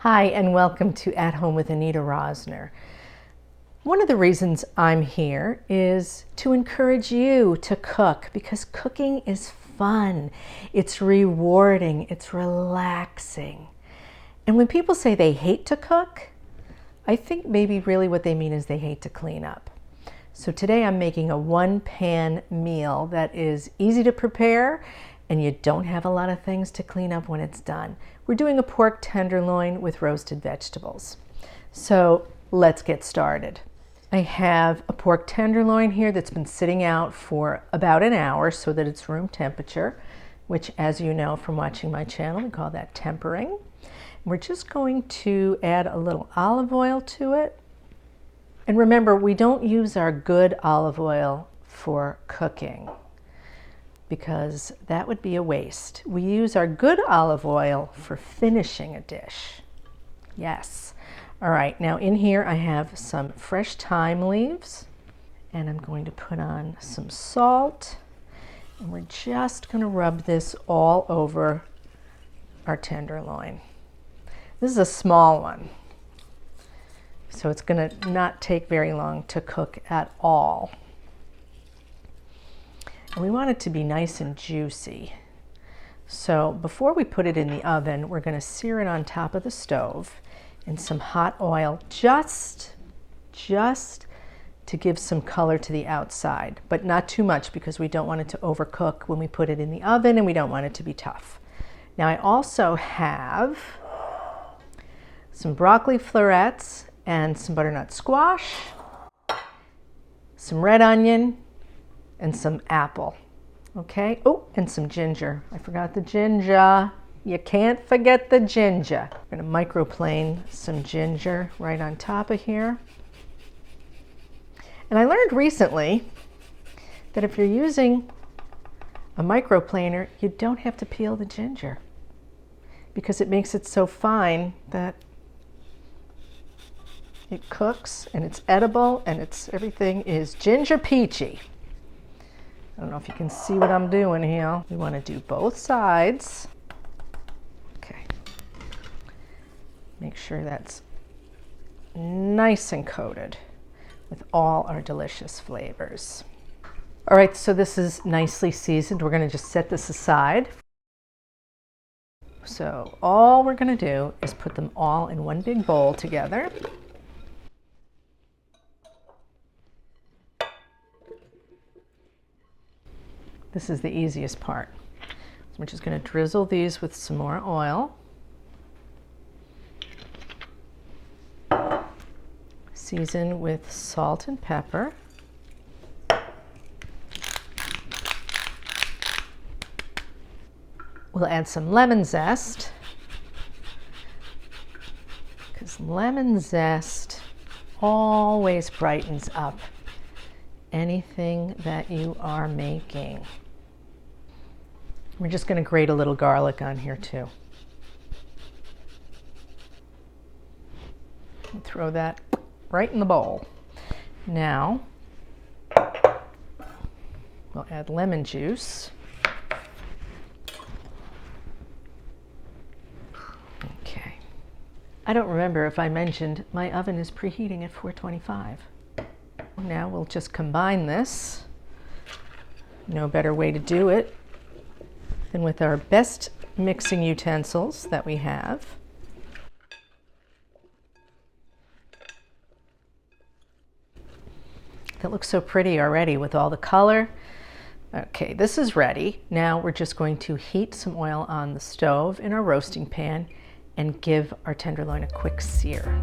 Hi, and welcome to At Home with Anita Rosner. One of the reasons I'm here is to encourage you to cook, because cooking is fun, it's rewarding, it's relaxing. And when people say they hate to cook, I think maybe really what they mean is they hate to clean up. So today I'm making a one-pan meal that is easy to prepare and you don't have a lot of things to clean up when it's done. We're doing a pork tenderloin with roasted vegetables. So let's get started. I have a pork tenderloin here that's been sitting out for about an hour so that it's room temperature, which, as you know from watching my channel, we call that tempering. We're just going to add a little olive oil to it. And remember, we don't use our good olive oil for cooking, because that would be a waste. We use our good olive oil for finishing a dish. Yes. All right, now in here I have some fresh thyme leaves, and I'm going to put on some salt, and we're just going to rub this all over our tenderloin. This is a small one, so it's going to not take very long to cook at all. And we want it to be nice and juicy. So before we put it in the oven, we're going to sear it on top of the stove in some hot oil, just to give some color to the outside, but not too much because we don't want it to overcook when we put it in the oven, and we don't want it to be tough. Now I also have some broccoli florets and some butternut squash, some red onion, and some apple. Okay, oh, and some ginger. I forgot the ginger. You can't forget the ginger. I'm gonna microplane some ginger right on top of here. And I learned recently that if you're using a microplaner, you don't have to peel the ginger, because it makes it so fine that it cooks and it's edible and everything is ginger peachy. I don't know if you can see what I'm doing here. We want to do both sides. Okay. Make sure that's nice and coated with all our delicious flavors. All right, so this is nicely seasoned. We're going to just set this aside. So all we're going to do is put them all in one big bowl together. This is the easiest part. So we're just going to drizzle these with some more oil. Season with salt and pepper. We'll add some lemon zest, because lemon zest always brightens up anything that you are making. We're just going to grate a little garlic on here too. And throw that right in the bowl. Now, we'll add lemon juice. Okay. I don't remember if I mentioned my oven is preheating at 425. Now we'll just combine this. No better way to do it than with our best mixing utensils that we have. That looks so pretty already with all the color. Okay, this is ready. Now we're just going to heat some oil on the stove in our roasting pan and give our tenderloin a quick sear.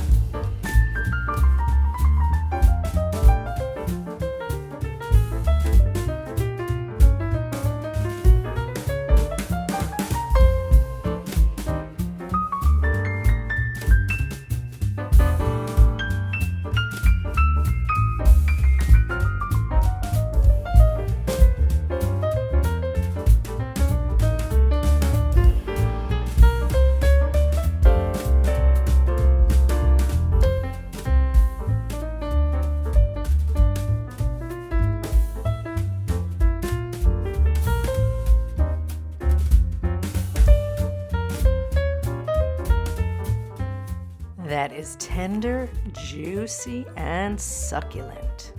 that is tender, juicy, and succulent.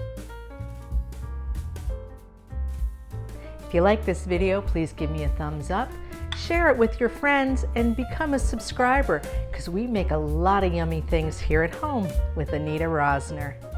If you like this video, please give me a thumbs up, share it with your friends, and become a subscriber because we make a lot of yummy things here at home with Anita Rosner.